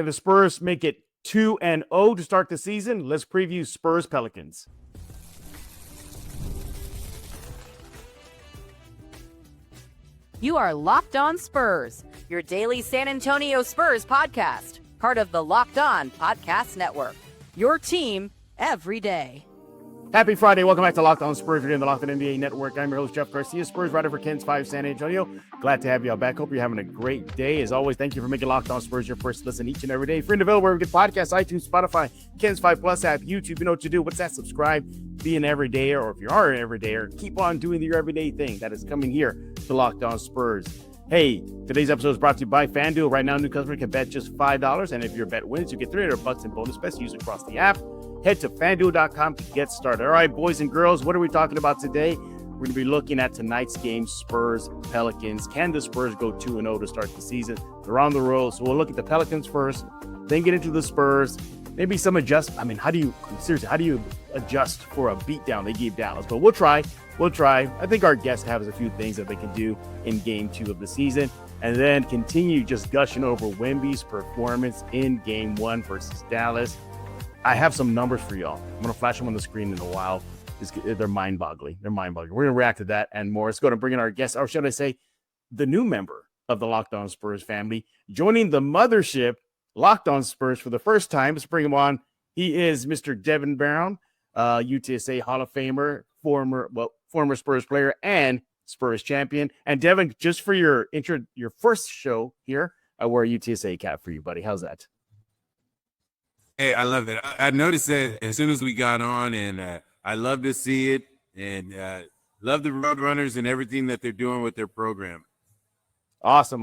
Can the Spurs make it 2-0 to start the season? Let's preview Spurs Pelicans. You are Locked On Spurs, your daily San Antonio Spurs podcast, part of the Locked On Podcast Network. Your team every day. Happy Friday. Welcome back to Locked On Spurs. You're in the Locked On NBA Network. I'm your host, Jeff Garcia, Spurs writer for Ken's 5 San Antonio. Glad to have you all back. Hope you're having a great day. As always, thank you for making Locked On Spurs your first listen each and every day. Free and available wherever we get podcasts, iTunes, Spotify, Ken's 5 Plus app, YouTube. You know what to do. What's that? Subscribe. Be an everydayer, or if you are an everydayer, keep on doing your everyday thing. That is coming here to Locked On Spurs. Hey, today's episode is brought to you by FanDuel. Right now, new customers can bet just $5, and if your bet wins, you get $300 in bonus bets used across the app. Head to FanDuel.com to get started. All right, boys and girls, what are we talking about today? We're going to be looking at tonight's game, Spurs Pelicans. Can the Spurs go 2-0 to start the season? They're on the roll, so we'll look at the Pelicans first, then get into the Spurs. Maybe some adjust. I mean, how do you adjust for a beatdown they gave Dallas? But we'll try. I think our guest has a few things that they can do in game 2 of the season, and then continue just gushing over Wemby's performance in game 1 versus Dallas. I have some numbers for y'all. I'm going to flash them on the screen in a while. They're mind-boggling. We're going to react to that and more. Let's go to bring in our guest, or should I say, the new member of the Locked On Spurs family, joining the mothership, Locked On Spurs, for the first time. Let's bring him on. He is Mr. Devin Brown, UTSA Hall of Famer, former Spurs player and Spurs champion. And Devin, just for your first show here, I wore a UTSA cap for you, buddy. How's that? Hey, I love it. I noticed that as soon as we got on, and I love to see it, and love the Roadrunners and everything that they're doing with their program. Awesome.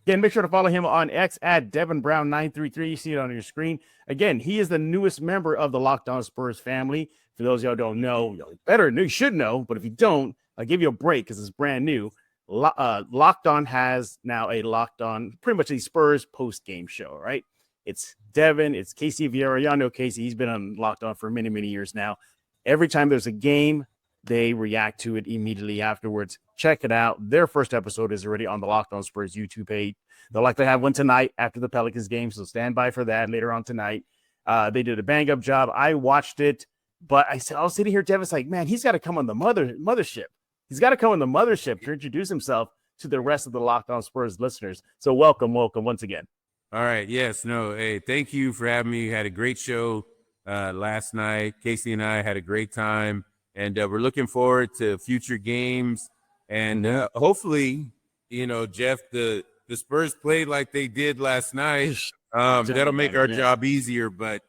Again, make sure to follow him on X at Devin Brown 933. You see it on your screen. Again, he is the newest member of the Locked On Spurs family. For those of y'all who don't know, you should know, but if you don't, I'll give you a break because it's brand new. Locked On has now a Locked On, pretty much a Spurs post-game show, right? It's Devin, it's Casey Vieira. Y'all know Casey. He's been on Locked On for many, many years now. Every time there's a game, they react to it immediately afterwards. Check it out. Their first episode is already on the Locked On Spurs YouTube page. They'll likely have one tonight after the Pelicans game, so stand by for that later on tonight. They did a bang-up job. I watched it, but I was sitting here, Devin's like, man, he's got to come on the mothership. He's got to come on the mothership to introduce himself to the rest of the Locked On Spurs listeners. So welcome once again. All right. Yes. No. Hey, thank you for having me. You had a great show last night. Casey and I had a great time, and we're looking forward to future games. And hopefully, Jeff, the Spurs played like they did last night. That'll make our job easier. But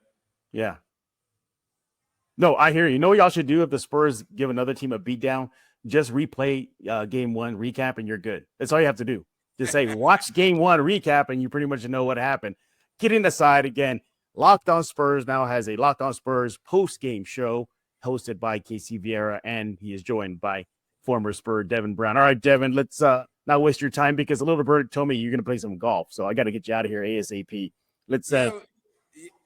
yeah. No, I hear you. You know what y'all should do if the Spurs give another team a beatdown? Just replay game 1 recap, and you're good. That's all you have to do. Just say, watch game 1 recap, and you pretty much know what happened. Kidding aside, again, Locked On Spurs now has a Locked On Spurs post-game show hosted by Casey Vieira, and he is joined by former Spur Devin Brown. All right, Devin, let's not waste your time because a little bird told me you're going to play some golf, so I got to get you out of here ASAP. Let's go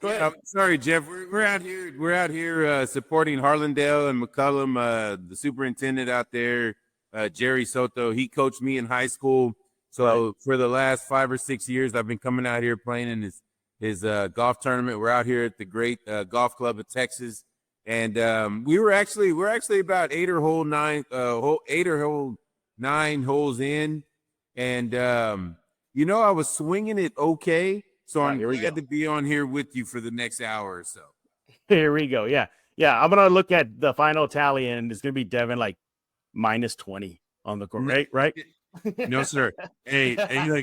ahead. I'm sorry, Jeff. We're out here. We're out here supporting Harlandale and McCullum, the superintendent out there, Jerry Soto. He coached me in high school. So for the last 5 or 6 years, I've been coming out here playing in his golf tournament. We're out here at the great golf club of Texas, and we're actually about 8 or 9 holes in, and I was swinging it okay. So I'm glad to be on here with you for the next hour or so. Here we go. Yeah. I'm gonna look at the final tally, and it's gonna be Devin like minus 20 on the court, right? No, sir. I'm gonna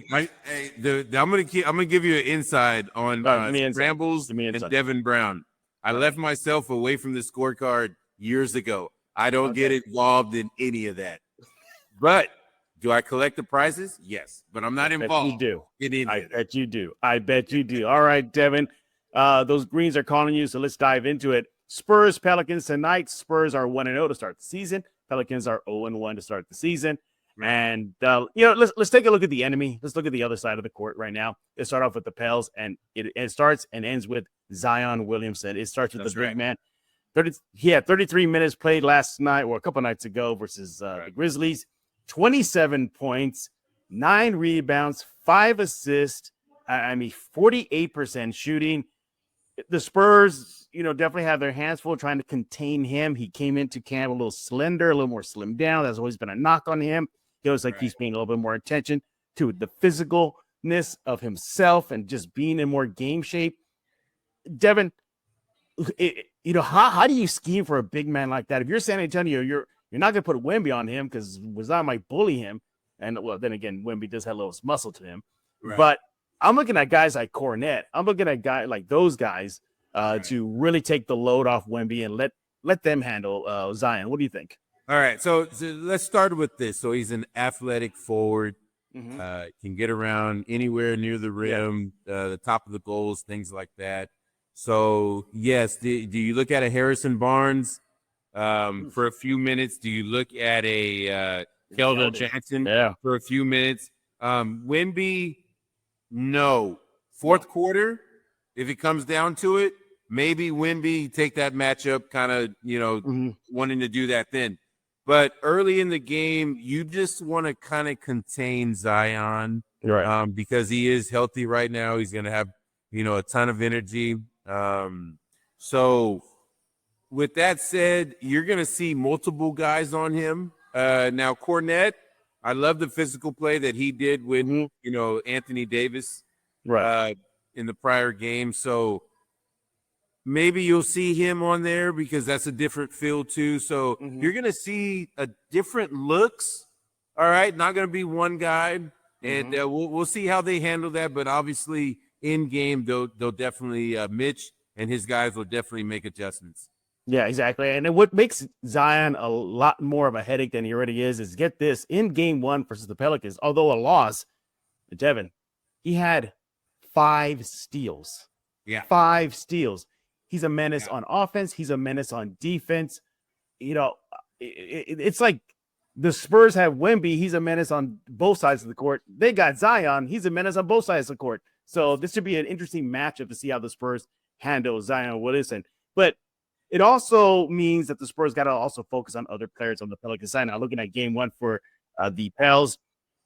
give you an inside on Scrambles and Devin Brown. I left myself away from the scorecard years ago. I don't get involved in any of that. But do I collect the prizes? Yes, but I'm not involved. You do. I bet you do. All right, Devin. Those greens are calling you, so let's dive into it. Spurs Pelicans tonight. Spurs are 1-0 to start the season. Pelicans are 0-1 to start the season. And let's take a look at the enemy. Let's look at the other side of the court right now. Let's start off with the Pels, and it starts and ends with Zion Williamson. It starts with the big man. 33 minutes played last night or a couple nights ago versus the Grizzlies. 27 points, 9 rebounds, 5 assists. I mean, 48% shooting. The Spurs, definitely have their hands full trying to contain him. He came into camp a little slender, a little more slimmed down. That's always been a knock on him. He looks like he's paying a little bit more attention to the physicalness of himself and just being in more game shape. Devin, how do you scheme for a big man like that? If you're San Antonio, you're not going to put Wemby on him because Zion might bully him. And, well, then again, Wemby does have a little muscle to him. Right. But I'm looking at guys like Cornet. I'm looking at guys like those guys to really take the load off Wemby and let them handle Zion. What do you think? All right, so let's start with this. So he's an athletic forward, can get around anywhere near the rim, the top of the goals, things like that. So, yes, do you look at a Harrison Barnes for a few minutes? Do you look at a Keldon Jackson for a few minutes? Wemby, no. Fourth quarter, if it comes down to it, maybe Wemby take that matchup kind of, wanting to do that then. But early in the game, you just want to kind of contain Zion because he is healthy right now. He's going to have, a ton of energy. So with that said, you're going to see multiple guys on him. Now, Cornet, I love the physical play that he did with, Anthony Davis in the prior game. So maybe you'll see him on there because that's a different feel too. So you're going to see a different looks. All right. Not going to be one guy. And we'll see how they handle that. But obviously in game, they'll definitely Mitch and his guys will definitely make adjustments. Yeah, exactly. And what makes Zion a lot more of a headache than he already is get this, in game 1 versus the Pelicans, although a loss, Devin, he had 5 steals. Yeah. 5 steals. He's a menace on offense. He's a menace on defense. It's like the Spurs have Wemby. He's a menace on both sides of the court. They got Zion. He's a menace on both sides of the court. So this should be an interesting matchup to see how the Spurs handle Zion Williamson. But it also means that the Spurs got to also focus on other players on the Pelicans side. Now, looking at game 1 for the Pels,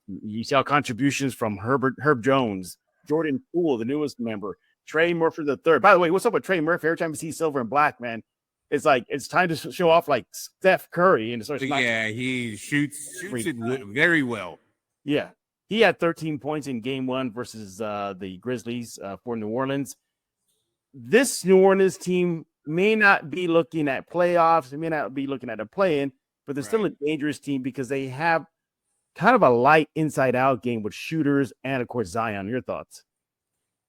you saw contributions from Herb Jones, Jordan Poole, the newest member, Trey Murphy III. By the way, what's up with Trey Murphy? Every time you see silver and black, man, it's like it's time to show off like Steph Curry. And he shoots it very well. Yeah. He had 13 points in game 1 versus the Grizzlies for New Orleans. This New Orleans team may not be looking at playoffs. They may not be looking at a play-in, but they're still a dangerous team because they have kind of a light inside-out game with shooters and, of course, Zion. Your thoughts?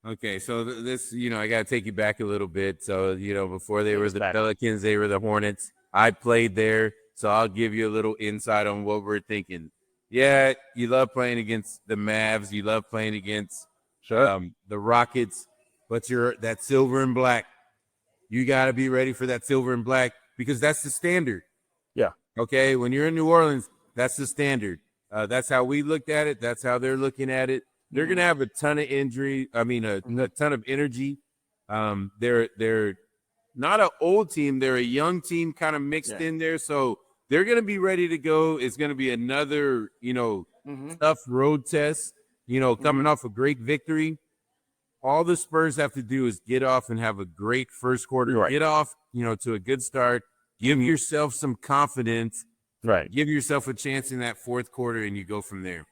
Okay, so this, I got to take you back a little bit. So, before they were the Pelicans, they were the Hornets. I played there, so I'll give you a little insight on what we're thinking. Yeah, you love playing against the Mavs. You love playing against the Rockets, but you're that silver and black. You got to be ready for that silver and black because that's the standard. Yeah. Okay, when you're in New Orleans, that's the standard. That's how we looked at it. That's how they're looking at it. They're going to have a ton of injury. I mean, a ton of energy. They're not an old team. They're a young team kind of mixed in there. So they're going to be ready to go. It's going to be another, tough road test, coming off a great victory. All the Spurs have to do is get off and have a great first quarter. Right. Get off, to a good start. Give yourself some confidence. Right. Give yourself a chance in that fourth quarter, and you go from there.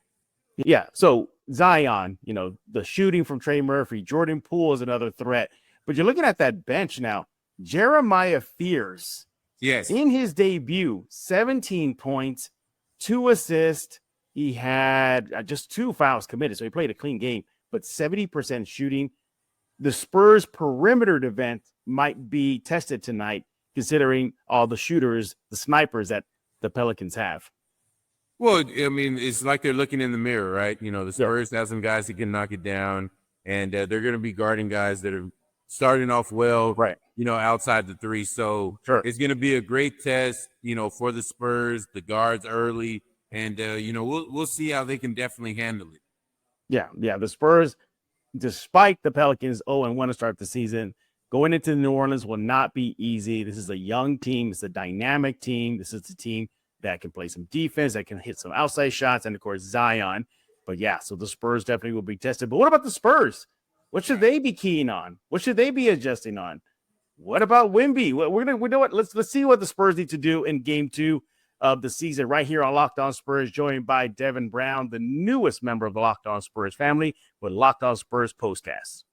Yeah. So Zion, the shooting from Trey Murphy, Jordan Poole is another threat. But you're looking at that bench now. Jeremiah Fears. Yes. In his debut, 17 points, 2 assists. He had just 2 fouls committed, so he played a clean game, but 70% shooting. The Spurs perimeter defense might be tested tonight, considering all the shooters, the snipers that the Pelicans have. Well, I mean, it's like they're looking in the mirror, right? The Spurs have some guys that can knock it down, and they're going to be guarding guys that are starting off well, right? Outside the 3. So it's going to be a great test, for the Spurs, the guards early, and we'll see how they can definitely handle it. Yeah. The Spurs, despite the Pelicans 0-1 to start the season, going into New Orleans will not be easy. This is a young team. It's a dynamic team. This is a team that can play some defense, that can hit some outside shots, and, of course, Zion. But yeah, so the Spurs definitely will be tested. But what about the Spurs? What should they be keying on? What should they be adjusting on? What about Wemby? We know what. Let's see what the Spurs need to do in Game 2 of the season right here on Locked On Spurs, joined by Devin Brown, the newest member of the Locked On Spurs family, with Locked On Spurs Postcast.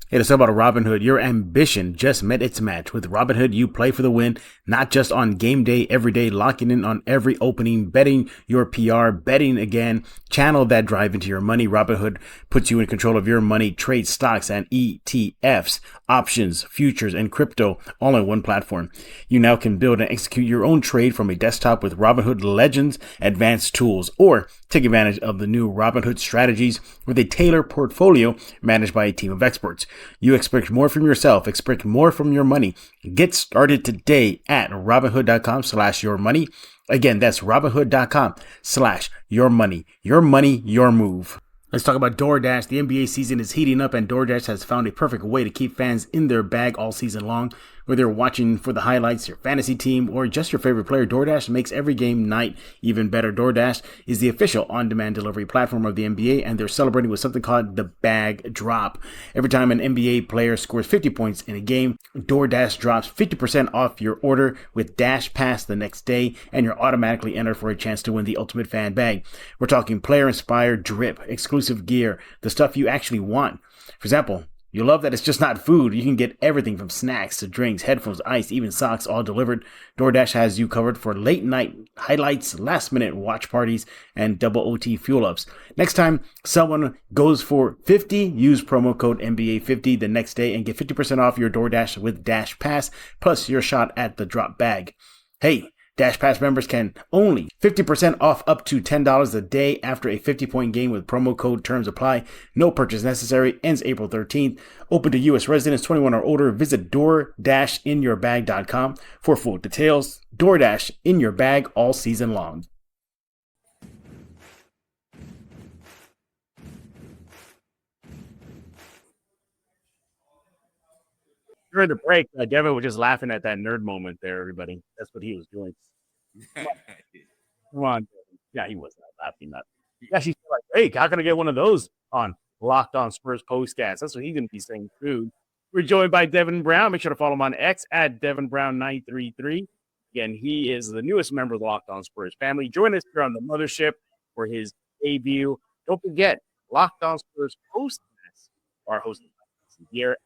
Hey, it's about Robinhood. Your ambition just met its match. With Robinhood, you play for the win, not just on game day, every day, locking in on every opening, betting your PR, betting again, channel that drive into your money. Robinhood puts you in control of your money, trade stocks and ETFs, options, futures, and crypto all on one platform. You now can build and execute your own trade from a desktop with Robinhood Legends advanced tools, or take advantage of the new Robinhood strategies with a tailored portfolio managed by a team of experts. You expect more from yourself, expect more from your money. Get started today at Robinhood.com/yourmoney. Again, that's Robinhood.com/yourmoney. Your money, your move. Let's talk about DoorDash. The NBA season is heating up, and DoorDash has found a perfect way to keep fans in their bag all season long. Whether you're watching for the highlights, your fantasy team, or just your favorite player, DoorDash makes every game night even better. DoorDash is the official on-demand delivery platform of the NBA, and they're celebrating with something called the Bag Drop. Every time an NBA player scores 50 points in a game, DoorDash drops 50% off your order with Dash Pass the next day, and you're automatically entered for a chance to win the ultimate fan bag. We're talking player-inspired drip, exclusive gear, the stuff you actually want. For example, you love that it's just not food. You can get everything from snacks to drinks, headphones, ice, even socks, all delivered. DoorDash has you covered for late night highlights, last minute watch parties, and double OT fuel ups. Next time someone goes for 50, use promo code NBA50 the next day and get 50% off your DoorDash with Dash Pass, plus your shot at the drop bag. Hey, Dash Pass members can only 50% off up to $10 a day after a 50-point game with promo code. Terms apply. No purchase necessary. Ends April 13th. Open to U.S. residents 21 or older. Visit DoorDashInYourBag.com for full details. DoorDash in your bag all season long. During the break, Devin was just laughing at that nerd moment there, everybody. That's what he was doing. Come on. Yeah, he was not laughing. Yeah, she's like, hey, how can I get one of those on Locked On Spurs Postcast? That's what he's going to be saying, too. We're joined by Devin Brown. Make sure to follow him on X at DevinBrown933. Again, he is the newest member of the Locked On Spurs family. Join us here on the Mothership for his debut. Don't forget, Locked On Spurs Postcast are hosting here.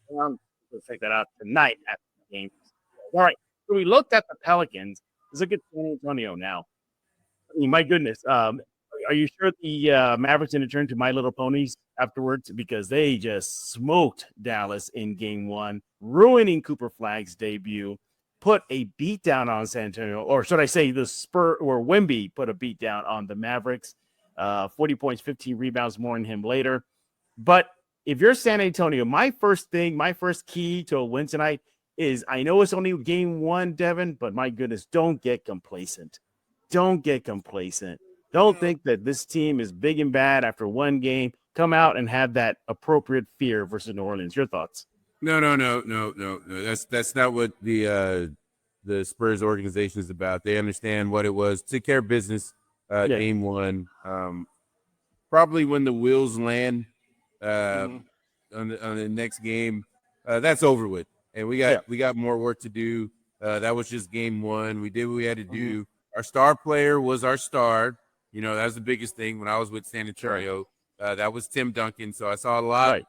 We'll check that out tonight after the game. All right. So we looked at the Pelicans. Let's look at San Antonio now. I mean, my goodness. Are you sure the Mavericks didn't turn to My Little Ponies afterwards? Because they just smoked Dallas in game 1, ruining Cooper Flagg's debut, put a beat down on San Antonio, or should I say the Spur or Wemby put a beat down on the Mavericks. 40 points, 15 rebounds, more than him later. But if you're San Antonio, my first key to a win tonight is, I know it's only game 1, Devin, but my goodness, don't get complacent. Don't get complacent. Don't think that this team is big and bad after one game. Come out and have that appropriate fear versus New Orleans. Your thoughts? No. That's not what the Spurs organization is about. They understand what it was. Took care of business game 1. Probably when the wheels land on the next game, that's over with. And we got more work to do. That was just game 1. We did what we had to do. Our star player was our star. You know, that was the biggest thing when I was with San Antonio. That was Tim Duncan. So I saw a lot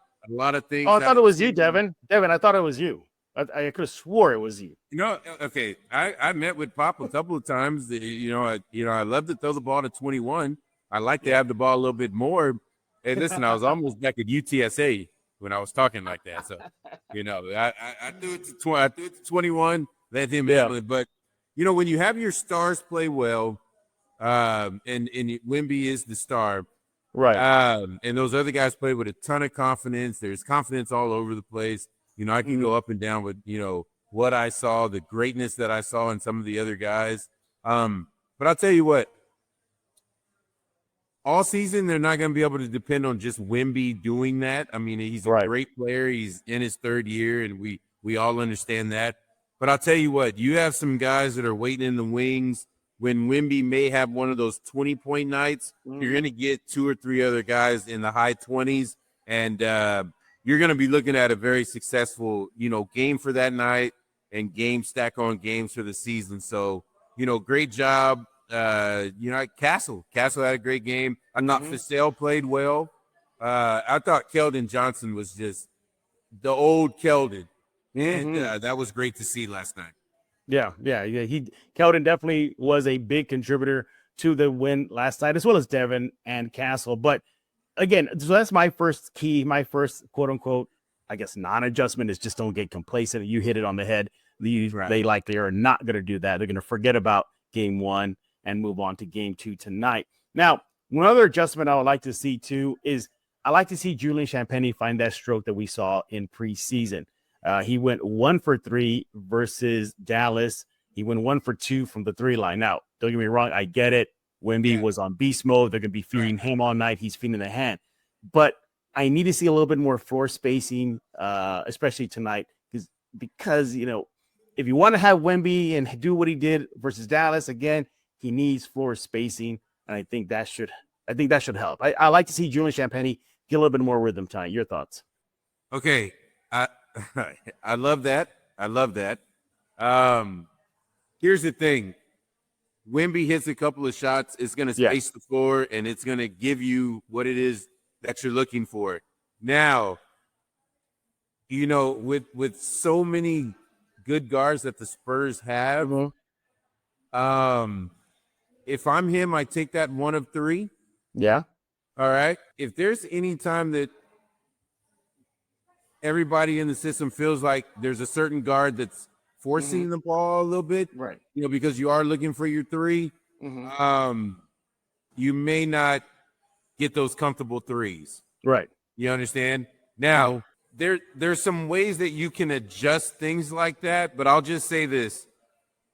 of things. Oh, I thought it was you, Devin. Devin, I thought it was you. I could have swore it was you. You know, okay. I met with Pop a couple of times. I love to throw the ball to 21. I like to have the ball a little bit more. Hey, listen, I was almost back at UTSA when I was talking like that. So, I threw it to 21, let him handle it. But, when you have your stars play well, and Wemby is the star, right? And those other guys play with a ton of confidence. There's confidence all over the place. I can go up and down with, what I saw, the greatness that I saw in some of the other guys. But I'll tell you what, all season, they're not going to be able to depend on just Wemby doing that. I mean, he's a great player. He's in his 3rd year, and we all understand that. But I'll tell you what, you have some guys that are waiting in the wings when Wemby may have one of those 20-point nights, you're going to get 2 or 3 other guys in the high 20s, and you're going to be looking at a very successful, game for that night and game stack on games for the season. So, great job. Castle had a great game. I thought Fasale played well. I thought Keldon Johnson was just the old Keldon, and that was great to see last night. Yeah. Keldon definitely was a big contributor to the win last night, as well as Devin and Castle. But again, so that's my first quote unquote, I guess, non-adjustment is just don't get complacent. You hit it on the head. They likely are not going to do that. They're going to forget about game 1 and move on to game 2 tonight. Now, one other adjustment I would like to see too is I like to see Julian Champagnie find that stroke that we saw in preseason. He went 1 for 3 versus Dallas. He went 1 for 2 from the 3 line. Now, don't get me wrong. I get it. Wemby was on beast mode. They're going to be feeding him all night. He's feeding the hand. But I need to see a little bit more floor spacing, especially tonight, because if you want to have Wemby and do what he did versus Dallas, again, he needs floor spacing, and I think that should help. I like to see Julian Champagnie get a little bit more rhythm tonight. Your thoughts? Okay, I love that. Here's the thing: Wemby hits a couple of shots, it's going to space the floor, and it's going to give you what it is that you're looking for. Now, with so many good guards that the Spurs have, if I'm him, I take that 1 of 3. Yeah. All right. If there's any time that everybody in the system feels like there's a certain guard that's forcing the ball a little bit, right? Because you are looking for your 3, you may not get those comfortable 3s. Right. You understand? Now, there's some ways that you can adjust things like that, but I'll just say this.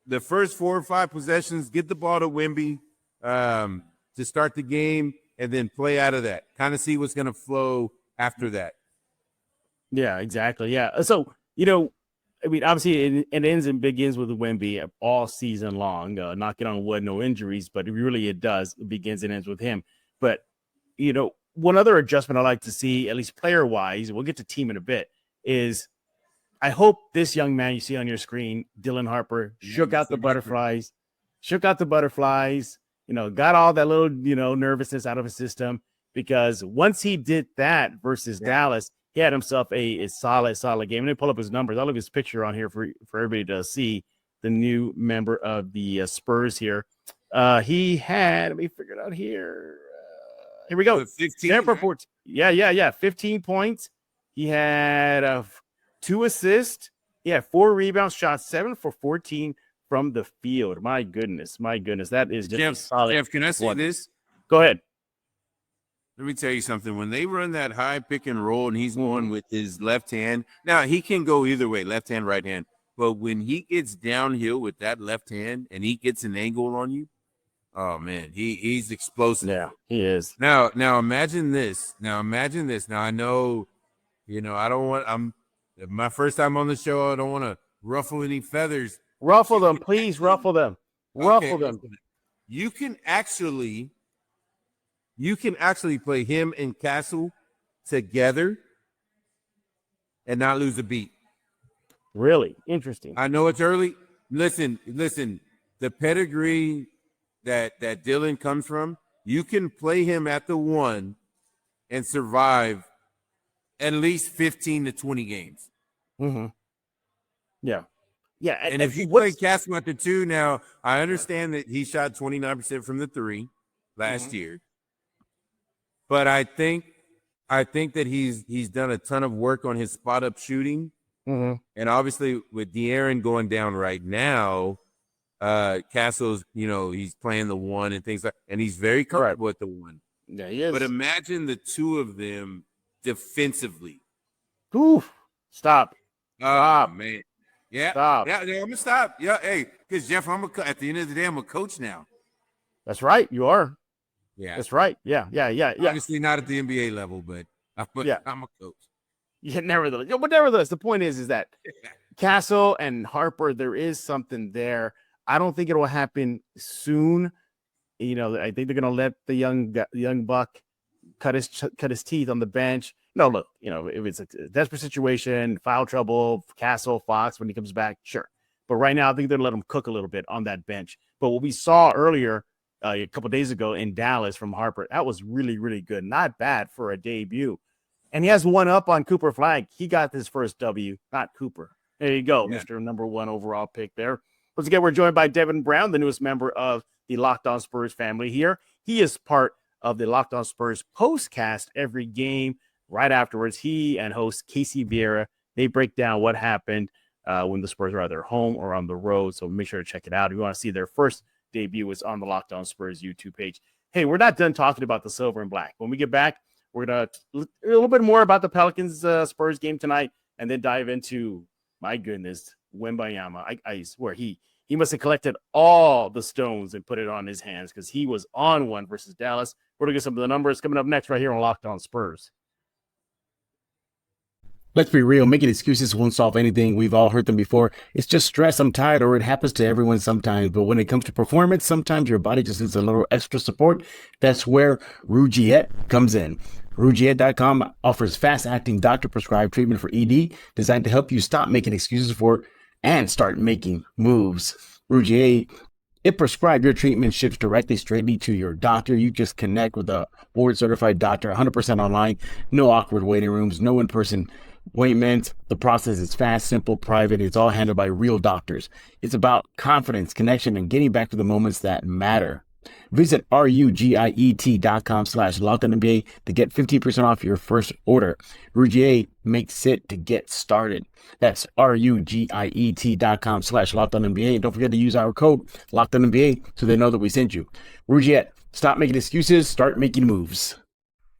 The first 4 or 5 possessions, get the ball to Wemby to start the game, and then play out of that. Kind of see what's going to flow after that. Yeah, exactly. Yeah. So, obviously it ends and begins with Wemby all season long. Knocking on wood, no injuries, but it does. It begins and ends with him. But, one other adjustment I like to see, at least player-wise, we'll get to team in a bit, is I hope this young man you see on your screen, Dylan Harper, shook out the butterflies, got all that little, nervousness out of his system, because once he did that versus Dallas, he had himself a solid game. Let me pull up his numbers. I'll leave his picture on here for everybody to see, the new member of the Spurs here. He had, let me figure it out here. Here we go. 15. 15 points. He had 2 assists. He had 4 rebounds, shot 7 for 14 from the field. My goodness. That is just solid. Jeff, can I say this? Go ahead. Let me tell you something. When they run that high pick and roll and he's going with his left hand, now he can go either way, left hand, right hand. But when he gets downhill with that left hand and he gets an angle on you, oh man, he's explosive. Yeah, he is. Now imagine this. Now I know, I'm my first time on the show. I don't want to ruffle any feathers. Ruffle them, please. Ruffle them. Ruffle them. You can actually play him and Castle together and not lose a beat. Really interesting. I know it's early. Listen. The pedigree that Dylan comes from, you can play him at the 1 and survive at least 15 to 20 games. Yeah. And if you play Castle at the 2 now, I understand that he shot 29% from the 3 last year. But I think that he's done a ton of work on his spot up shooting. And obviously with De'Aaron going down right now, Castle's, he's playing the 1 and things like, and he's very comfortable with the 1. Yeah, he is. But imagine the 2 of them defensively. Oof. Stop. Man. Yeah. Stop. Yeah, I'm gonna stop. Yeah, hey, because Jeff, at the end of the day, I'm a coach now. That's right. You are. Yeah. That's right. Yeah. Obviously not at the NBA level, but I'm a coach. Yeah, nevertheless. But nevertheless, the point is that Castle and Harper, there is something there. I don't think it will happen soon. You know, I think they're going to let the young buck cut his teeth on the bench. No, look, you know, if it's a desperate situation, foul trouble, Castle, Fox, when he comes back, sure. But right now, I think they're going to let him cook a little bit on that bench. But what we saw earlier, a couple of days ago in Dallas from Harper, that was really, really good. Not bad for a debut. And he has one up on Cooper Flag. He got his first W, not Cooper. There you go, Mr. Number 1 overall pick there. Once again, we're joined by Devin Brown, the newest member of the Locked On Spurs family here. He is part of the Locked On Spurs postcast every game. Right afterwards, he and host Casey Vieira, they break down what happened when the Spurs are either home or on the road. So make sure to check it out. If you want to see their first debut, it's on the Locked On Spurs YouTube page. Hey, we're not done talking about the silver and black. When we get back, we're going to a little bit more about the Pelicans Spurs game tonight, and then dive into, my goodness, Wembanyama. I swear he must have collected all the stones and put it on his hands because he was on one versus Dallas. We're going to get some of the numbers coming up next right here on Locked On Spurs. Let's be real, making excuses won't solve anything. We've all heard them before. It's just stress, I'm tired, or it happens to everyone sometimes. But when it comes to performance, sometimes your body just needs a little extra support. That's where Rougiette comes in. Rougiette.com offers fast-acting doctor-prescribed treatment for ED designed to help you stop making excuses for and start making moves. Rougiette, it prescribes your treatment, ships directly straightly to your doctor. You just connect with a board-certified doctor, 100% online, no awkward waiting rooms, no in-person appointments. The process is fast, simple, private. It's all handled by real doctors. It's about confidence, connection, and getting back to the moments that matter. Visit RUGIET.com/LockedOnNBA to get 15% off your first order. Rougiette makes it to get started. That's RUGIET.com/LockedOnNBA. And don't forget to use our code LockedOnNBA so they know that we sent you. Rougiette, stop making excuses, start making moves.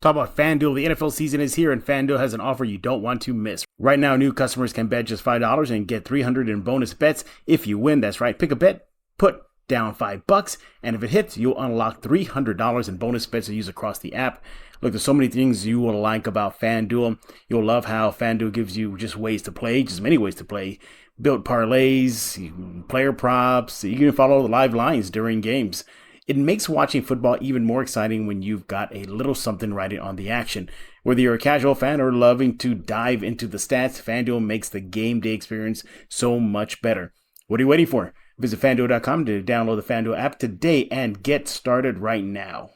Talk about FanDuel. The NFL season is here, and FanDuel has an offer you don't want to miss. Right now, new customers can bet just $5 and get $300 in bonus bets if you win. That's right. Pick a bet, put down $5, and if it hits, you'll unlock $300 in bonus bets to use across the app. Look, there's so many things you will like about FanDuel. You'll love how FanDuel gives you just ways to play, just many ways to play. Built parlays, player props. You can follow the live lines during games. It makes watching football even more exciting when you've got a little something riding on the action. Whether you're a casual fan or loving to dive into the stats, FanDuel makes the game day experience so much better. What are you waiting for? Visit FanDuel.com to download the FanDuel app today and get started right now.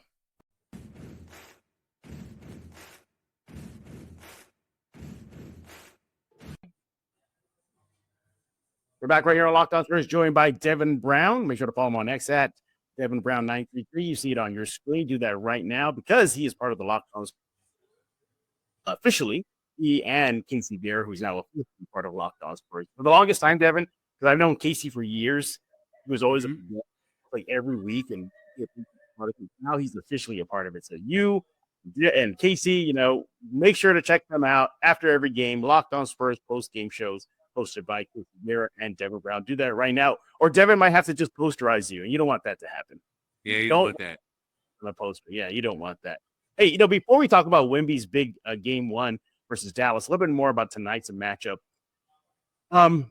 We're back right here on Locked On Spurs, joined by Devin Brown. Make sure to follow him on X at Devin Brown 933. You see it on your screen. Do that right now because he is part of the Locked On officially. He and Casey Vieira, who's now officially part of Locked On Spurs. For the longest time, Devin, because I've known Casey for years, he was always like every week, and now he's officially a part of it. So you and Casey, you know, make sure to check them out after every game. Locked On Spurs post-game shows hosted by Casey Vieira and Devin Brown. Do that right now, or Devin might have to just posterize you, and you don't want that to happen. Yeah, you don't want that. On a poster. Yeah, you don't want that. Hey, you know, before we talk about Wemby's big game 1 versus Dallas, a little bit more about tonight's matchup. And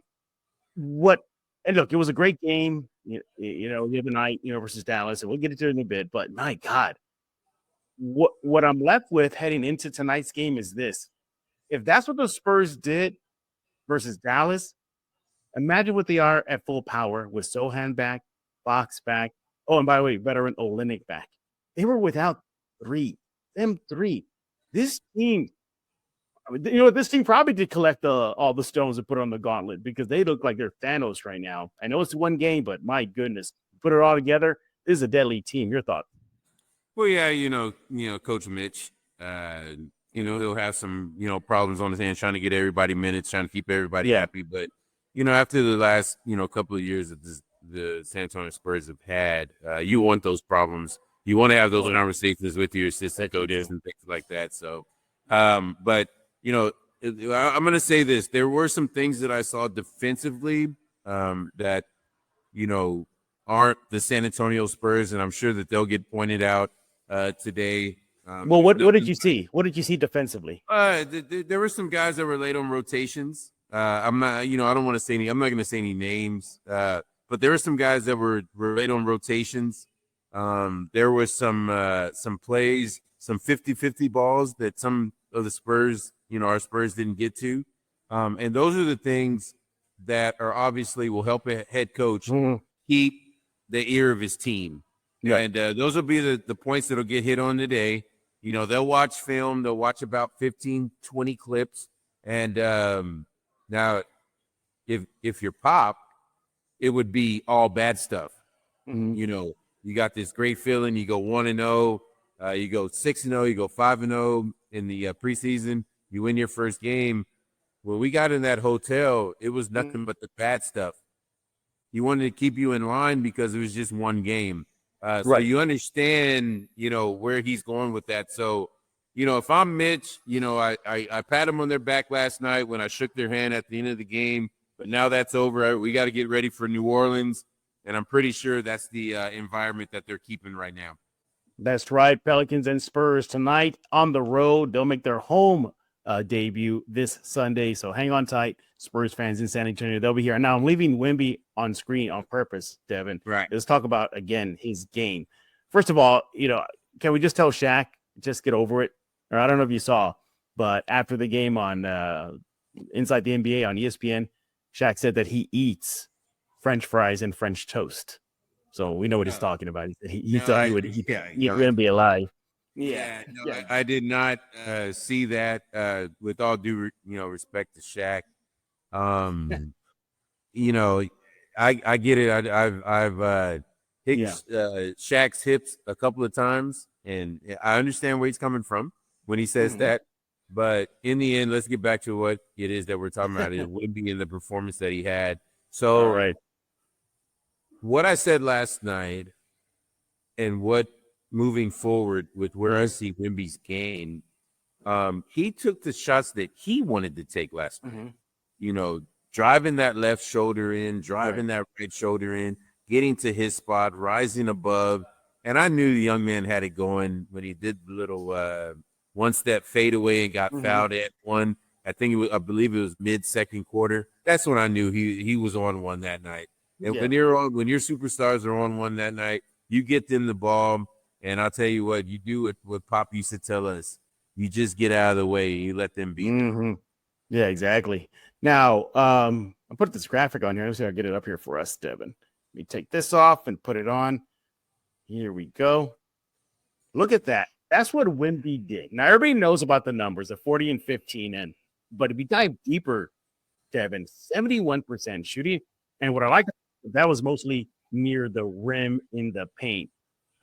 look, it was a great game, you know, the other night, you know, versus Dallas, and we'll get into it in a bit, but my God, what I'm left with heading into tonight's game is this. If that's what the Spurs did versus Dallas, imagine what they are at full power with Sohan back, Fox back. Oh, and by the way, veteran Olynyk back. They were without them three. This team, I mean, you know, this team probably did collect all the stones and put on the gauntlet because they look like they're Thanos right now. I know it's one game, but my goodness, put it all together. This is a deadly team. Your thought? Well, yeah, you know, Coach Mitch, you know, he'll have some, you know, problems on his hands trying to get everybody minutes, trying to keep everybody happy. But, you know, after the last, you know, couple of years that the San Antonio Spurs have had, you want those problems. You want to have those conversations with your assistant coaches and things like that. So, but, you know, I'm going to say this. There were some things that I saw defensively that, you know, aren't the San Antonio Spurs, and I'm sure that they'll get pointed out today. Well, what did you see? What did you see defensively? There were some guys that were late on rotations. I'm not, you know, I don't want to say any. I'm not going to say any names. but there were some guys that were late on rotations. There was some plays, some 50-50 balls that some of the Spurs, our Spurs didn't get to. And those are the things that are obviously will help a head coach keep the ear of his team. Yeah. And those will be the points that'll get hit on today. They'll watch film. They'll watch about 15, 20 clips. And now if you're Pop, it would be all bad stuff. You got this great feeling. You go 1-0, you go 6-0, you go 5-0 in the preseason. You win your first game. When we got in that hotel, it was nothing but the bad stuff. He wanted to keep you in line because it was just one game. So you understand, where he's going with that. So, if I'm Mitch, I pat him on their back last night when I shook their hand at the end of the game. But now that's over. We got to get ready for New Orleans. And I'm pretty sure that's the environment that they're keeping right now. That's right. Pelicans and Spurs tonight on the road. They'll make their home debut this Sunday. So hang on tight, Spurs fans in San Antonio. They'll be here. Now I'm leaving Wemby on screen on purpose, Devin. Right. Let's talk about, again, his game. First of all, can we just tell Shaq, just get over it? Or I don't know if you saw, but after the game on Inside the NBA on ESPN, Shaq said that he eats French fries and French toast. So we know what he's talking about. He thought he would eat Wemby alive. I did not see that. With all due, respect to Shaq, I get it. I've hit Shaq's hips a couple of times, and I understand where he's coming from when he says that. But in the end, let's get back to what it is that we're talking about. It would be in the performance that he had. So, what I said last night, and what moving forward with where I see Wemby's game, he took the shots that he wanted to take last night. Driving that left shoulder in, driving that right shoulder in, getting to his spot, rising above. And I knew the young man had it going when he did the little one-step fadeaway and got fouled at one. I believe it was mid-second quarter. That's when I knew he was on one that night. And when your superstars are on one that night, you get them the ball. And I'll tell you what, you do what Pop used to tell us. You just get out of the way and you let them beat them. Yeah, exactly. Now, I'll put this graphic on here. Let's see if I get it up here for us, Devin. Let me take this off and put it on. Here we go. Look at that. That's what Wemby did. Now, everybody knows about the numbers, the 40 and 15. But if we dive deeper, Devin, 71% shooting. And what I like, that was mostly near the rim in the paint.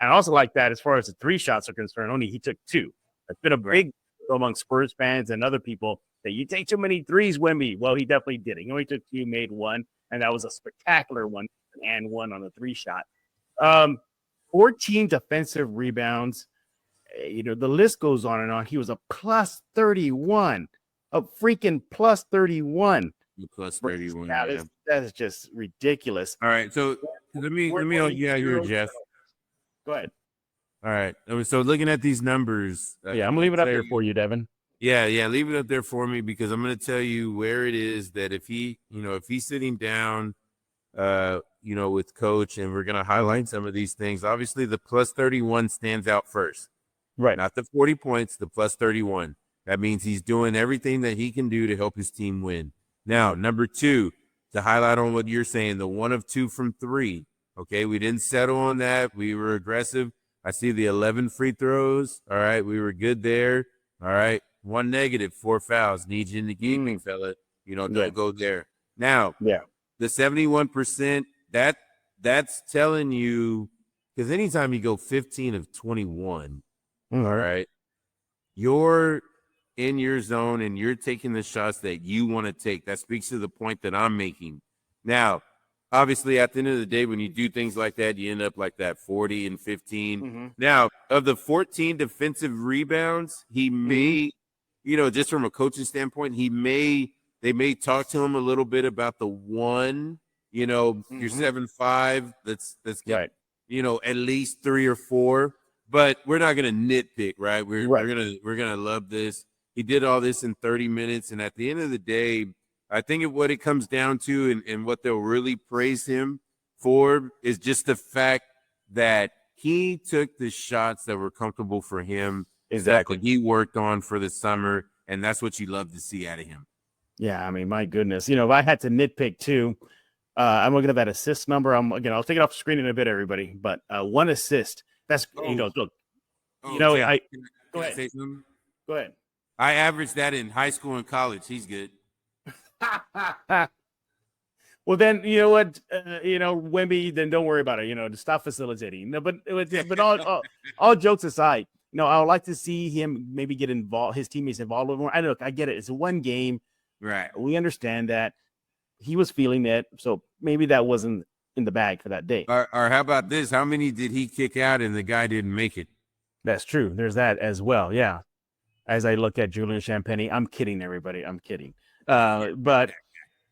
I also like that as far as the three shots are concerned, only he took two. It's been a big among Spurs fans and other people that you take too many threes, Wemby. Well, he definitely did it. He only took two, made one, and that was a spectacular one, and one on the three shot. 14 defensive rebounds. The list goes on and on. He was a plus 31, a freaking plus 31. Plus 31. That is just ridiculous. All right, so let me help you out here, Jeff. Go ahead. All right. So looking at these numbers. I'm going to leave it up there for you, Devin. Yeah. Leave it up there for me because I'm going to tell you where it is that if he's sitting down, with coach and we're going to highlight some of these things. Obviously, the plus 31 stands out first. Right. Not the 40 points, the plus 31. That means he's doing everything that he can do to help his team win. Now, number two, to highlight on what you're saying, the 1 of 2 from 3. Okay, we didn't settle on that. We were aggressive. I see the 11 free throws. All right, we were good there. All right, 1 negative, 4 fouls. Need you in the game, big fella. Don't go there. Now, the 71%, that's telling you, because anytime you go 15 of 21, all right, you're in your zone and you're taking the shots that you want to take. That speaks to the point that I'm making. Now, obviously, at the end of the day, when you do things like that, you end up like that 40 and 15. Now, of the 14 defensive rebounds, he may, just from a coaching standpoint, they may talk to him a little bit about the one, you're 7'5", let's get, at least 3 or 4, but we're not going to nitpick, right? We're going to love this. He did all this in 30 minutes. And at the end of the day, I think what it comes down to and what they'll really praise him for is just the fact that he took the shots that were comfortable for him. Exactly. That he worked on for the summer, and that's what you love to see out of him. Yeah, I mean, my goodness. If I had to nitpick too, I'm looking at that assist number. I'll take it off the screen in a bit, everybody. But 1 assist. That's look. Jeff, Go can I ahead. say something? Go ahead. I averaged that in high school and college. He's good. Well, then you know what? Wemby. Then don't worry about it. To stop facilitating. No, but all jokes aside, I would like to see him maybe get involved, his teammates involved a little more. I get it. It's one game. Right. We understand that he was feeling it. So maybe that wasn't in the bag for that day. Or how about this? How many did he kick out and the guy didn't make it? That's true. There's that as well. Yeah. As I look at Julian Champagny, I'm kidding, everybody. I'm kidding. But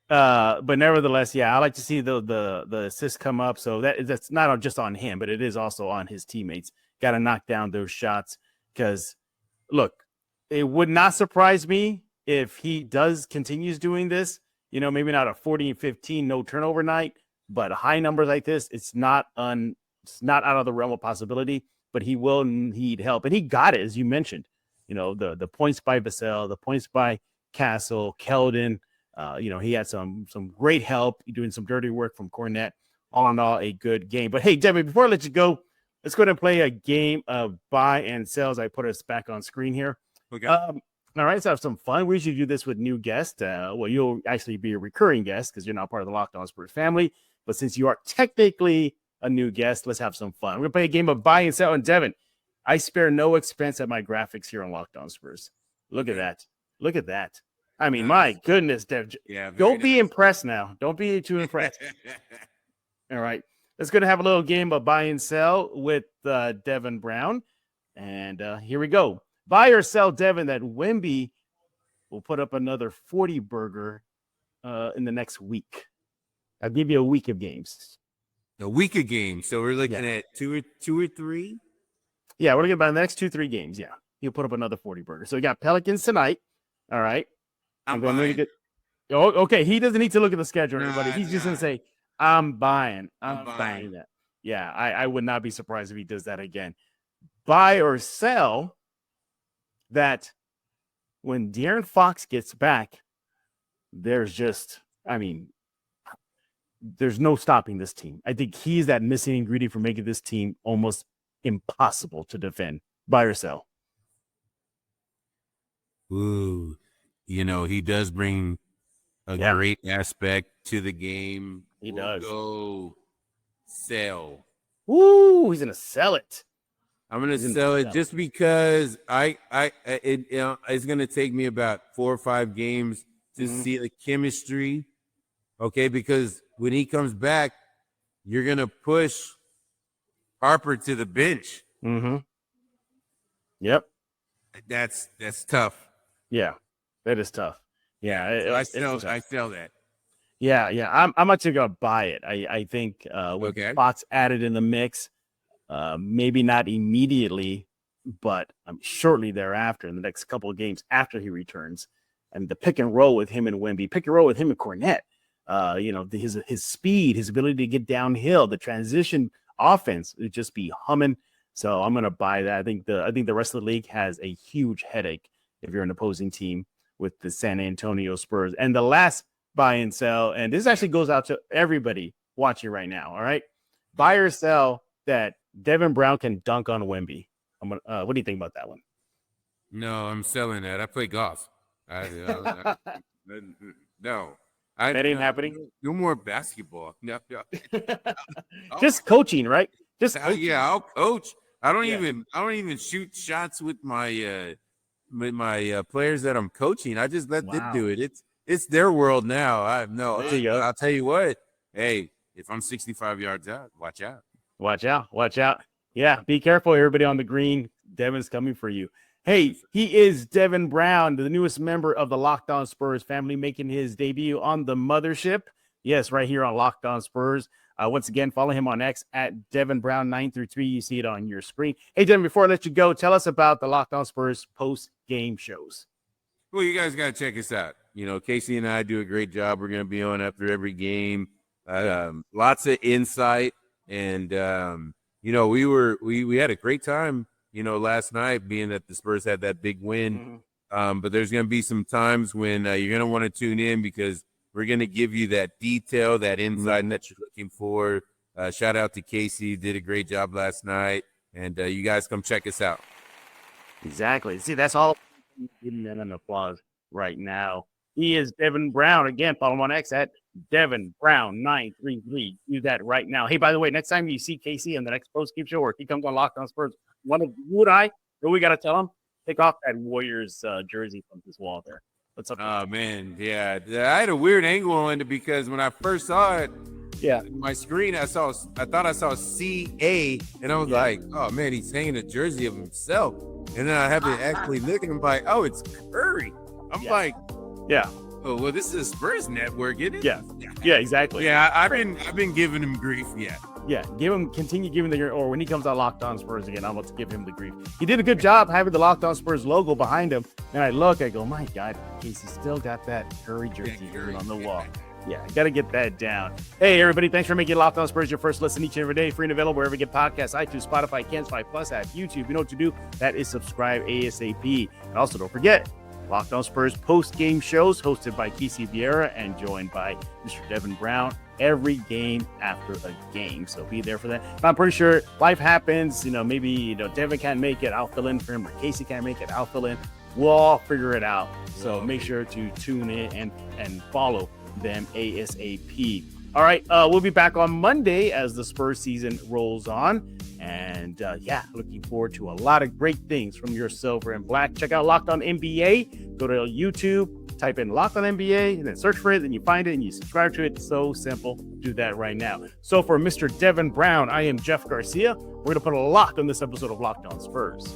nevertheless, yeah, I like to see the assists come up. So that's not just on him, but it is also on his teammates. Got to knock down those shots because, look, it would not surprise me if he continues doing this. Maybe not a 40 and 15 no turnover night, but high numbers like this, it's not out of the realm of possibility. But he will need help, and he got it, as you mentioned. The points by Vassell, the points by Castle, Keldon. He had some great help doing some dirty work from Cornette. All in all, a good game. But hey, Devin, before I let you go, let's go ahead and play a game of buy and sells. I put us back on screen here. Okay. All right, let's have some fun. We usually do this with new guests. You'll actually be a recurring guest because you're not part of the Locked On Spurs family. But since you are technically a new guest, let's have some fun. We're going to play a game of buy and sell. And Devin, I spare no expense at my graphics here on Locked On Spurs. Look at that. Look at that. I mean, my goodness, Dev. Yeah, don't be impressed now. Don't be too impressed. All right. Let's go to have a little game of buy and sell with Devin Brown. And here we go. Buy or sell, Devin, that Wemby will put up another 40-burger in the next week. I'll give you a week of games. A week of games. So we're looking at two or three? Yeah, we're looking about the next 2-3 games. Yeah. He'll put up another 40-burger. So we got Pelicans tonight. All right. I'm going to get. Oh, okay. He doesn't need to look at the schedule, everybody. He's just going to say, I'm buying that. Yeah, I would not be surprised if he does that again. Buy or sell that when De'Aaron Fox gets back, there's no stopping this team. I think he's that missing ingredient for making this team almost impossible to defend. Buy or sell? Ooh, he does bring a great aspect to the game. He does. Go sell. Ooh, he's gonna sell it. I'm gonna sell it just because it's gonna take me about 4 or 5 games to see the chemistry. Okay, because when he comes back, you're gonna push Harper to the bench. Mm-hmm. Yep. That's tough. Yeah, that is tough. Yeah, I sell that. Yeah. I'm actually gonna buy it. I think with Fox added in the mix, maybe not immediately, but shortly thereafter, in the next couple of games after he returns, and the pick and roll with him and Wemby, pick and roll with him and Cornette. His speed, his ability to get downhill, the transition offense would just be humming. So I'm gonna buy that. I think the rest of the league has a huge headache if you're an opposing team with the San Antonio Spurs. And the last buy and sell, and this actually goes out to everybody watching right now. All right, buy or sell that Devin Brown can dunk on Wemby. What do you think about that one? No, I'm selling that. I play golf. No. That ain't happening. No more basketball. No. Just coaching, right? Yeah, I'll coach. I don't even shoot shots with my players that I'm coaching. I just let them do it. It's their world now. I'll tell you what. Hey, if I'm 65 yards out, watch out. Watch out. Yeah, be careful, everybody on the green. Devin's coming for you. Hey, he is Devin Brown, the newest member of the Locked On Spurs family, making his debut on the mothership. Yes, right here on Locked On Spurs. Once again, follow him on X at Devin Brown 933. You see it on your screen. Hey, Devin, before I let you go, tell us about the Locked On Spurs post-game shows. Well, you guys got to check us out. Casey and I do a great job. We're going to be on after every game. lots of insight, and we had a great time, last night, being that the Spurs had that big win. But there's going to be some times when you're going to want to tune in, because we're going to give you that detail, that insight that you're looking for. Shout out to Casey, did a great job last night, and you guys come check us out. Exactly. See, that's all. Getting an applause right now. He is Devin Brown. Again, follow him on X at Devin Brown 933. Do that right now. Hey, by the way, next time you see Casey on the next post game show, or if he comes on Locked On Spurs, what we got to tell him? Take off that Warriors jersey from his wall there. What's up? Oh, man. Yeah. I had a weird angle on it, because when I first saw it, my screen, I thought I saw CA, and I was like, oh, man, he's hanging a jersey of himself. And then I have to actually look, and I'm like, oh, it's Curry. I'm like, oh, well, this is a Spurs network, isn't it? Yeah, exactly. Yeah, I've been giving him grief. Yeah, continue giving or when he comes out Locked On Spurs again, I'm about to give him the grief. He did a good job having the Locked On Spurs logo behind him, and I go, my God, Casey still got that Curry jersey on the wall. Yeah, got to get that down. Hey, everybody, thanks for making Locked On Spurs your first listen each and every day. Free and available wherever you get podcasts, iTunes, Spotify, Cansify Plus, app, YouTube. You know what to do. That is subscribe ASAP. And also, don't forget, Locked On Spurs post-game shows hosted by Casey Vieira and joined by Mr. Devin Brown every game after a game. So be there for that. But I'm pretty sure life happens. Maybe Devin can't make it. I'll fill in for him. Or Casey can't make it. I'll fill in. We'll all figure it out. So make sure to tune in and follow them ASAP. All right, we'll be back on Monday as the Spurs season rolls on. And looking forward to a lot of great things from your Silver and Black. Check out Locked On NBA. Go to YouTube, type in Locked On NBA, and then search for it. Then you find it and you subscribe to it. So simple. Do that right now. So for Mr. Devin Brown, I am Jeff Garcia. We're going to put a lock on this episode of Locked On Spurs.